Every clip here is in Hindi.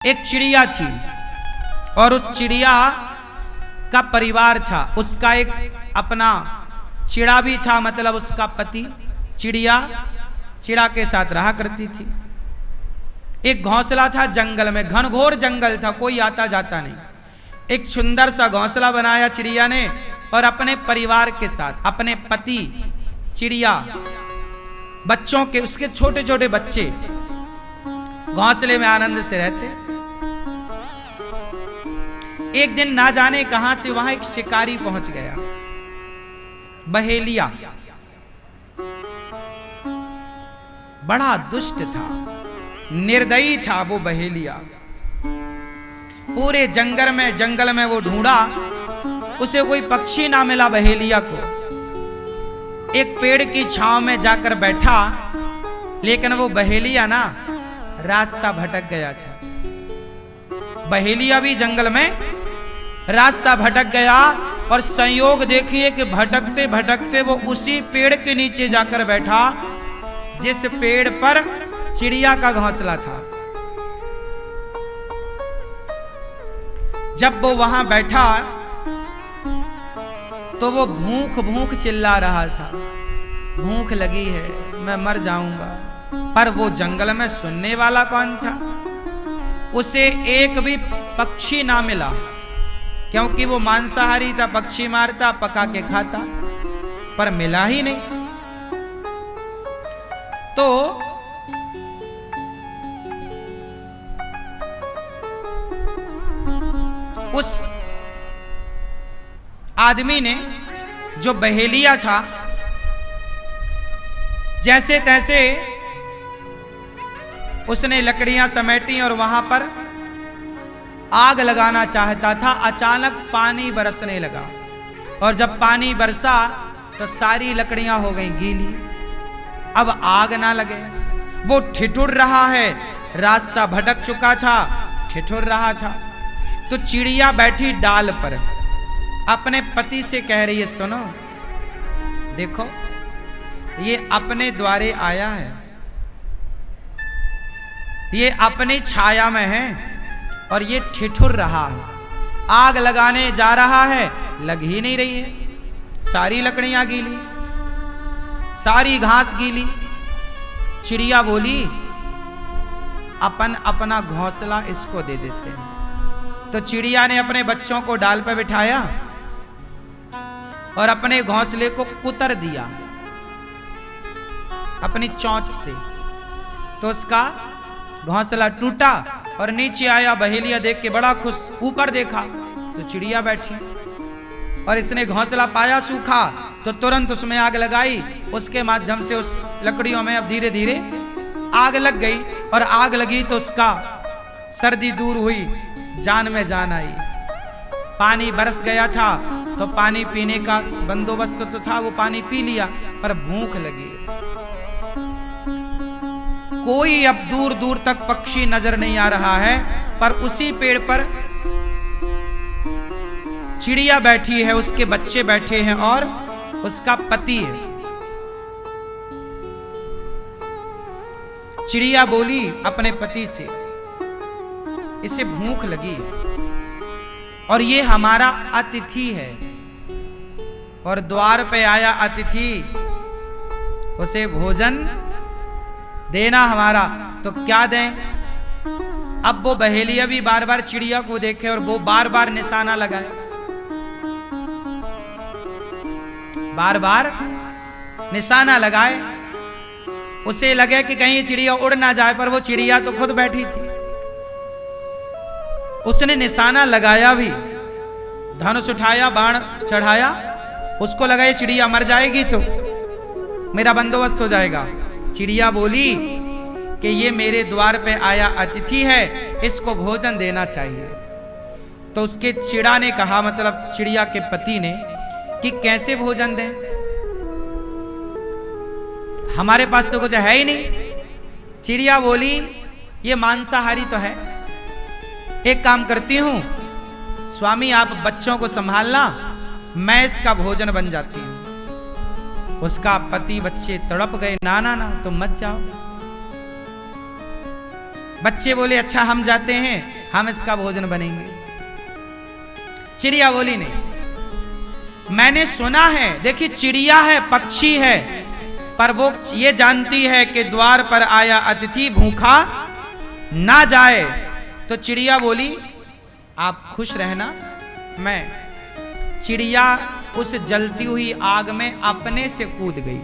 एक चिड़िया थी और उस चिड़िया का परिवार था। उसका एक अपना चिड़ा भी था, मतलब उसका पति। चिड़िया चिड़ा के साथ रहा करती थी। एक घोंसला था जंगल में, घनघोर जंगल था, कोई आता जाता नहीं। एक सुंदर सा घोंसला बनाया चिड़िया ने और अपने परिवार के साथ, अपने पति, चिड़िया, बच्चों के, उसके छोटे छोटे बच्चे घोंसले में आनंद से रहते। एक दिन ना जाने कहां से वहां एक शिकारी पहुंच गया, बहेलिया। बड़ा दुष्ट था, निर्दयी था वो बहेलिया। पूरे जंगल में वो ढूंढा, उसे कोई पक्षी ना मिला बहेलिया को। एक पेड़ की छांव में जाकर बैठा, लेकिन वो बहेलिया ना रास्ता भटक गया था। बहेलिया भी जंगल में रास्ता भटक गया और संयोग देखिए कि भटकते भटकते वो उसी पेड़ के नीचे जाकर बैठा जिस पेड़ पर चिड़िया का घोंसला था। जब वो वहां बैठा तो वो भूख भूख चिल्ला रहा था, भूख लगी है, मैं मर जाऊंगा। पर वो जंगल में सुनने वाला कौन था? उसे एक भी पक्षी ना मिला, क्योंकि वो मांसाहारी था, पक्षी मारता, पका के खाता, पर मिला ही नहीं। तो उस आदमी ने, जो बहेलिया था, जैसे तैसे उसने लकड़ियां समेटी और वहां पर आग लगाना चाहता था। अचानक पानी बरसने लगा और जब पानी बरसा तो सारी लकड़ियां हो गई गीली। अब आग ना लगे, वो ठिठुर रहा है, रास्ता भटक चुका था, ठिठुर रहा था। तो चिड़िया बैठी डाल पर अपने पति से कह रही है, सुनो, देखो ये अपने द्वारे आया है, ये अपनी छाया में है और ये ठिठुर रहा है। आग लगाने जा रहा है, लग ही नहीं रही है, सारी लकड़ियां गीली, सारी घास गीली। चिड़िया बोली, अपन अपना घोंसला इसको दे देते हैं। तो चिड़िया ने अपने बच्चों को डाल पर बिठाया और अपने घोंसले को कुतर दिया अपनी चोंच से। तो उसका घोंसला टूटा और नीचे आया। बहेलिया देख के बड़ा खुश, ऊपर देखा तो चिड़िया बैठी और इसने घोंसला पाया सूखा तो तुरंत उसमें आग लगाई। उसके माध्यम से उस लकड़ियों में अब धीरे धीरे आग लग गई और आग लगी तो उसका सर्दी दूर हुई, जान में जान आई। पानी बरस गया था तो पानी पीने का बंदोबस्त तो था, वो पानी पी लिया, पर भूख लगी। कोई अब दूर दूर तक पक्षी नजर नहीं आ रहा है, पर उसी पेड़ पर चिड़िया बैठी है, उसके बच्चे बैठे हैं और उसका पति है। चिड़िया बोली अपने पति से, इसे भूख लगी और ये हमारा अतिथि है और द्वार पे आया अतिथि, उसे भोजन देना हमारा, तो क्या दें? अब वो बहेलिया भी बार बार चिड़िया को देखे और वो बार बार निशाना लगाए, बार बार निशाना लगाए। उसे लगे कि कहीं चिड़िया उड़ ना जाए, पर वो चिड़िया तो खुद बैठी थी। उसने निशाना लगाया भी, धनुष उठाया, बाण चढ़ाया, उसको लगा ये चिड़िया मर जाएगी तो मेरा बंदोबस्त हो जाएगा। चिड़िया बोली कि ये मेरे द्वार पे आया अतिथि है, इसको भोजन देना चाहिए। तो उसके चिड़ा ने कहा, मतलब चिड़िया के पति ने, कि कैसे भोजन दें, हमारे पास तो कुछ है ही नहीं। चिड़िया बोली, ये मांसाहारी तो है, एक काम करती हूं, स्वामी आप बच्चों को संभालना, मैं इसका भोजन बन जाती हूं। उसका पति बच्चे तड़प गए, ना ना ना तुम मत जाओ। बच्चे बोले अच्छा हम जाते हैं। हम इसका भोजन बनेंगे। चिड़िया बोली नहीं, मैंने सुना है, देखिए चिड़िया है, पक्षी है, पर वो ये जानती है कि द्वार पर आया अतिथि भूखा ना जाए। तो चिड़िया बोली आप खुश रहना, मैं। चिड़िया उस जलती हुई आग में अपने से कूद गई,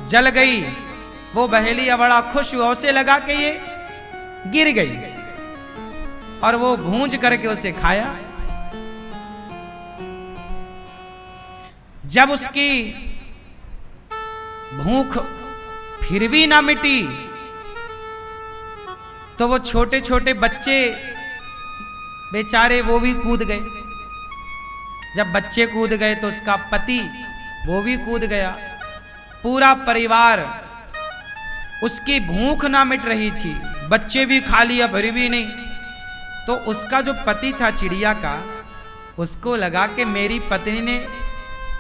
जल गई। वो बहेलिया बड़ा खुश हुआ, उसे लगा कि ये गिर गई, और वो भूंज करके उसे खाया। जब उसकी भूख फिर भी ना मिटी, तो वो छोटे छोटे बच्चे बेचारे वो भी कूद गए। जब बच्चे कूद गए तो उसका पति वो भी कूद गया। पूरा परिवार, उसकी भूख ना मिट रही थी, बच्चे भी खा लिया फिर भी नहीं। तो उसका जो पति था चिड़िया का, उसको लगा कि मेरी पत्नी ने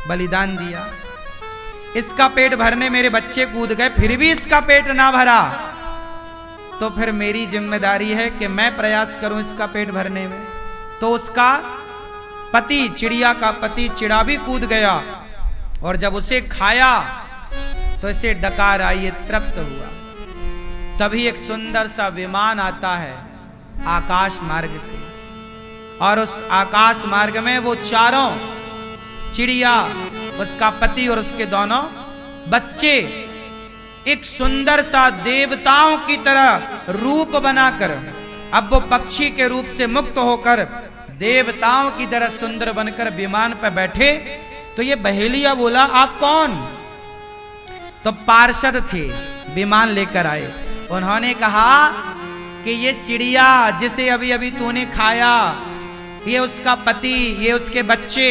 बलिदान दिया, इसका पेट भरने मेरे बच्चे कूद गए फिर भी इसका पेट ना भरा, तो फिर मेरी जिम्मेदारी है कि मैं प्रयास करूं इसका पेट भरने में। तो उसका पति, चिड़िया का पति चिड़ा भी कूद गया, और जब उसे खाया तो इसे डकार आई, तृप्त हुआ। तभी एक सुंदर सा विमान आता है आकाश मार्ग से, और उस आकाश मार्ग में वो चारों, चिड़िया, उसका पति और उसके दोनों बच्चे, एक सुंदर सा देवताओं की तरह रूप बनाकर, अब वो पक्षी के रूप से मुक्त होकर देवताओं की तरह सुंदर बनकर विमान पर बैठे। तो ये बहेलिया बोला आप कौन? तो पार्षद थे, विमान लेकर आए। उन्होंने कहा कि ये चिड़िया जिसे अभी अभी तूने खाया, ये उसका पति, ये उसके बच्चे।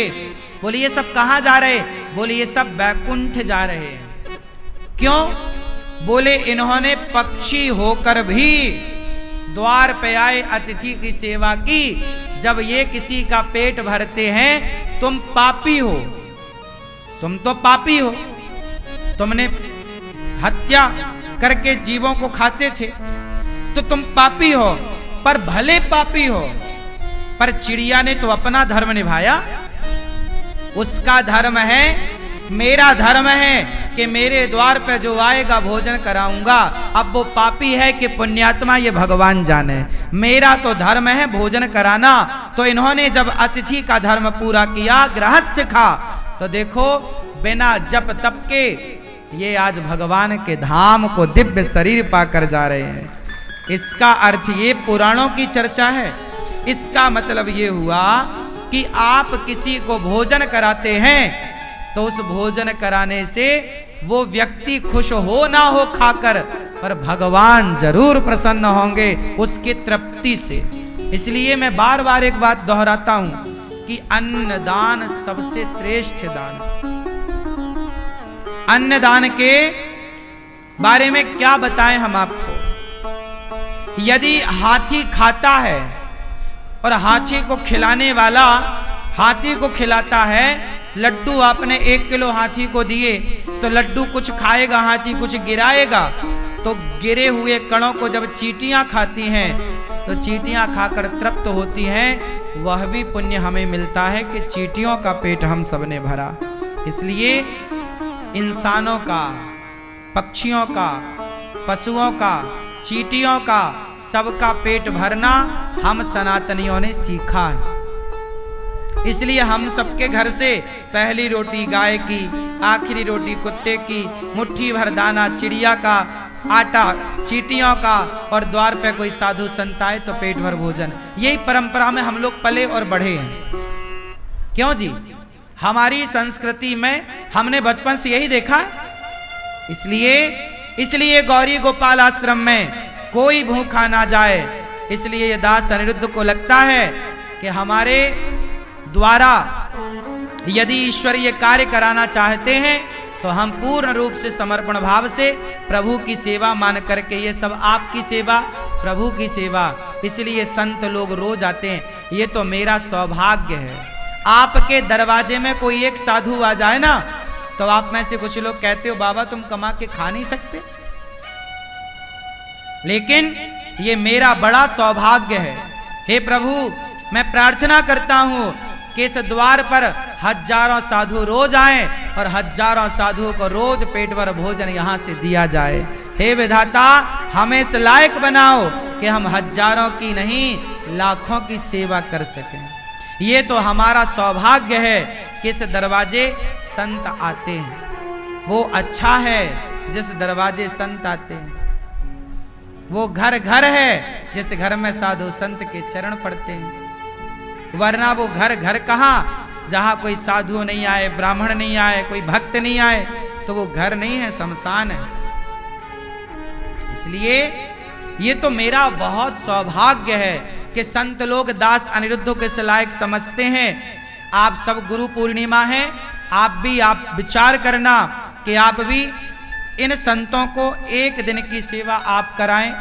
बोले ये सब कहाँ जा रहे? बोले ये सब वैकुंठ जा रहे हैं। क्यों? बोले इन्होंने पक्षी होकर भी द्वार पे आए अतिथि की सेवा की। जब ये किसी का पेट भरते हैं, तुम पापी हो, तुम तो पापी हो, तुमने हत्या करके जीवों को खाते थे तो तुम पापी हो, पर भले पापी हो। पर चिड़िया ने तो अपना धर्म निभाया, उसका धर्म है, मेरा धर्म है कि मेरे द्वार पे जो आएगा भोजन कराऊंगा। अब वो पापी है कि पुण्यात्मा ये भगवान जाने, मेरा तो धर्म है भोजन कराना। तो इन्होंने जब अतिथि का धर्म पूरा किया, गृहस्थ खा, तो देखो बिना जप तप के ये आज भगवान के धाम को दिव्य शरीर पाकर जा रहे हैं। इसका अर्थ ये पुराणों की चर्चा है। इसका मतलब ये हुआ कि आप किसी को भोजन कराते हैं तो उस भोजन कराने से वो व्यक्ति खुश हो ना हो खाकर, पर भगवान जरूर प्रसन्न होंगे उसकी तृप्ति से। इसलिए मैं बार बार एक बात दोहराता हूं कि अन्नदान सबसे श्रेष्ठ दान। अन्नदान के बारे में क्या बताएं हम आपको? यदि हाथी खाता है और हाथी को खिलाने वाला हाथी को खिलाता है, लड्डू आपने 1 किलो हाथी को दिए तो लड्डू कुछ खाएगा, हाथी कुछ गिराएगा। तो गिरे हुए कणों को जब चींटियां खाती हैं तो चींटियां खाकर तृप्त होती हैं। वह भी पुण्य हमें मिलता है कि चींटियों का पेट हम सबने भरा। इसलिए इंसानों का, पक्षियों का, पशुओं का, चींटियों का, सबका पेट भरना हम सनातनियों ने सीखा है। इसलिए हम सबके घर से पहली रोटी गाय की, आखिरी रोटी कुत्ते की, मुट्ठी भर दाना चिड़िया का, आटा चींटियों का, और द्वार पे कोई साधु संत आए तो पेट भर भोजन। यही परंपरा में हम लोग पले और बढ़े हैं। क्यों जी? हमारी संस्कृति में हमने बचपन से यही देखा। इसलिए गौरी गोपाल आश्रम में कोई भूखा ना जाए। इसलिए ये दास अनिरुद्ध को लगता है कि हमारे द्वारा यदि ईश्वर ये कार्य कराना चाहते हैं तो हम पूर्ण रूप से समर्पण भाव से प्रभु की सेवा मान करके, ये सब आपकी सेवा, प्रभु की सेवा, इसलिए संत लोग रोज आते हैं। ये तो मेरा सौभाग्य है। आपके दरवाजे में कोई एक साधु आ जाए ना, तो आप में से कुछ लोग कहते हो बाबा तुम कमा के खा नहीं सकते, लेकिन ये मेरा बड़ा सौभाग्य है। हे प्रभु, मैं प्रार्थना करता हूँ कि इस द्वार पर हजारों साधु रोज आए और हजारों साधुओं को रोज पेट भर भोजन यहाँ से दिया जाए। हे विधाता, हमें इस लायक बनाओ कि हम हजारों की नहीं लाखों की सेवा कर सकें। ये तो हमारा सौभाग्य है कि इस दरवाजे संत आते हैं। वो अच्छा है जिस दरवाजे संत आते हैं। वो घर घर है जिस घर में साधु संत के चरण पड़ते हैं। वरना वो घर घर कहाँ, जहां कोई साधु नहीं आए, ब्राह्मण नहीं आए, कोई भक्त नहीं आए, तो वो घर नहीं है, शमशान है। इसलिए ये तो मेरा बहुत सौभाग्य है कि संत लोग दास अनिरुद्ध के लायक समझते हैं। आप सब गुरु पूर्णिमा है, आप विचार करना कि आप भी इन संतों को एक दिन की सेवा आप कराएं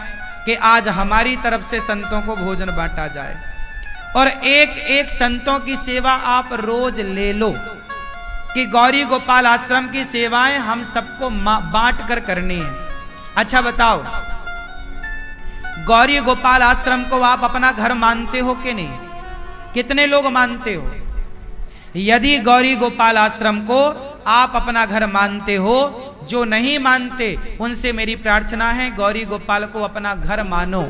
कि आज हमारी तरफ से संतों को भोजन बांटा जाए। और एक एक संतों की सेवा आप रोज ले लो कि गौरी गोपाल आश्रम की सेवाएं हम सबको बांट कर करनी है। अच्छा बताओ, गौरी गोपाल आश्रम को आप अपना घर मानते हो कि नहीं? कितने लोग मानते हो? यदि गौरी गोपाल आश्रम को आप अपना घर मानते हो, जो नहीं मानते उनसे मेरी प्रार्थना है, गौरी गोपाल को अपना घर मानो।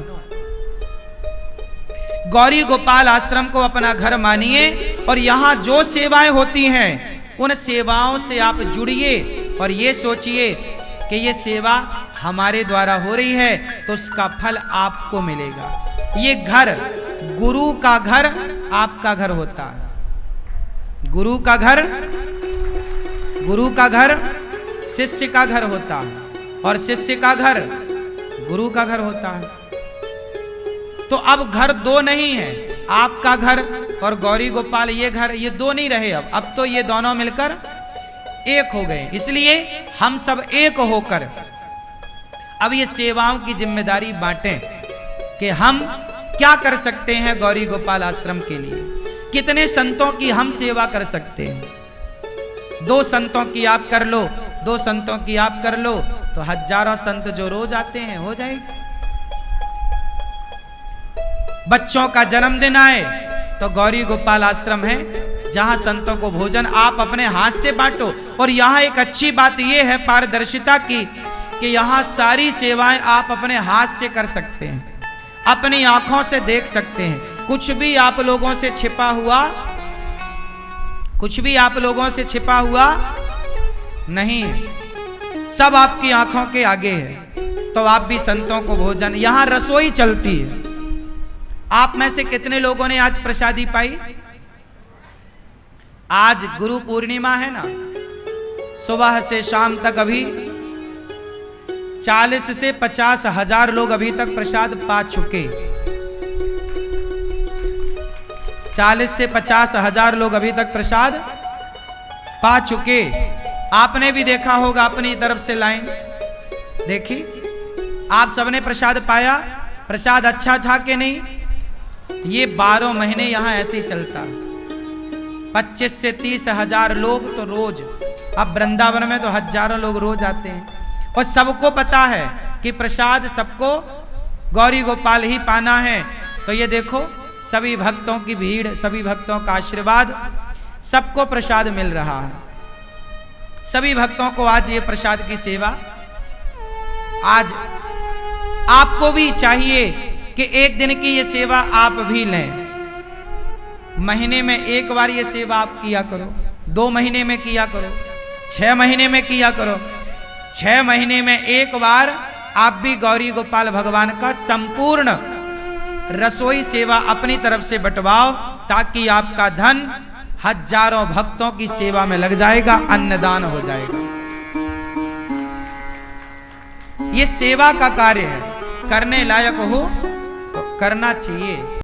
गौरी गोपाल आश्रम को अपना घर मानिए और यहाँ जो सेवाएं होती हैं उन सेवाओं से आप जुड़िए और ये सोचिए कि ये सेवा हमारे द्वारा हो रही है तो उसका फल आपको मिलेगा। ये घर, गुरु का घर आपका घर होता है। गुरु का घर शिष्य का घर होता है और शिष्य का घर गुरु का घर होता है। तो अब घर दो नहीं है, आपका घर और गौरी गोपाल ये घर, ये दो नहीं रहे। अब तो ये दोनों मिलकर एक हो गए। इसलिए हम सब एक होकर अब ये सेवाओं की जिम्मेदारी बांटें कि हम क्या कर सकते हैं गौरी गोपाल आश्रम के लिए। कितने संतों की हम सेवा कर सकते हैं? 2 संतों की आप कर लो, 2 संतों की आप कर लो, तो हजारों संत जो रोज आते हैं हो जाएगी। बच्चों का जन्मदिन आए तो गौरी गोपाल आश्रम है जहां संतों को भोजन आप अपने हाथ से बांटो। और यहाँ एक अच्छी बात यह है पारदर्शिता की कि यहाँ सारी सेवाएं आप अपने हाथ से कर सकते हैं, अपनी आंखों से देख सकते हैं। कुछ भी आप लोगों से छिपा हुआ नहीं है, सब आपकी आंखों के आगे है। तो आप भी संतों को भोजन, यहाँ रसोई चलती है। आप में से कितने लोगों ने आज प्रसादी पाई? आज गुरु पूर्णिमा है ना, सुबह से शाम तक अभी 40 से 50 हजार लोग अभी तक प्रसाद पा चुके। 40 से 50 हजार लोग अभी तक प्रसाद पा चुके। आपने भी देखा होगा अपनी तरफ से लाइन देखी, आप सबने प्रसाद पाया। प्रसाद अच्छा था कि नहीं? ये 12 महीने यहां ऐसे ही चलता। 25 से 30 हजार लोग तो रोज, अब वृंदावन में तो हजारों लोग रोज आते हैं और सबको पता है कि प्रसाद सबको गौरी गोपाल ही पाना है। तो ये देखो, सभी भक्तों की भीड़, सभी भक्तों का आशीर्वाद, सबको प्रसाद मिल रहा है। सभी भक्तों को आज ये प्रसाद की सेवा, आज आपको भी चाहिए कि एक दिन की ये सेवा आप भी लें। महीने में एक बार ये सेवा आप किया करो, 2 महीने में किया करो, 6 महीने में किया करो। 6 महीने में एक बार आप भी गौरी गोपाल भगवान का संपूर्ण रसोई सेवा अपनी तरफ से बंटवाओ, ताकि आपका धन हजारों भक्तों की सेवा में लग जाएगा, अन्नदान हो जाएगा। ये सेवा का कार्य है, करने लायक हो तो करना चाहिए।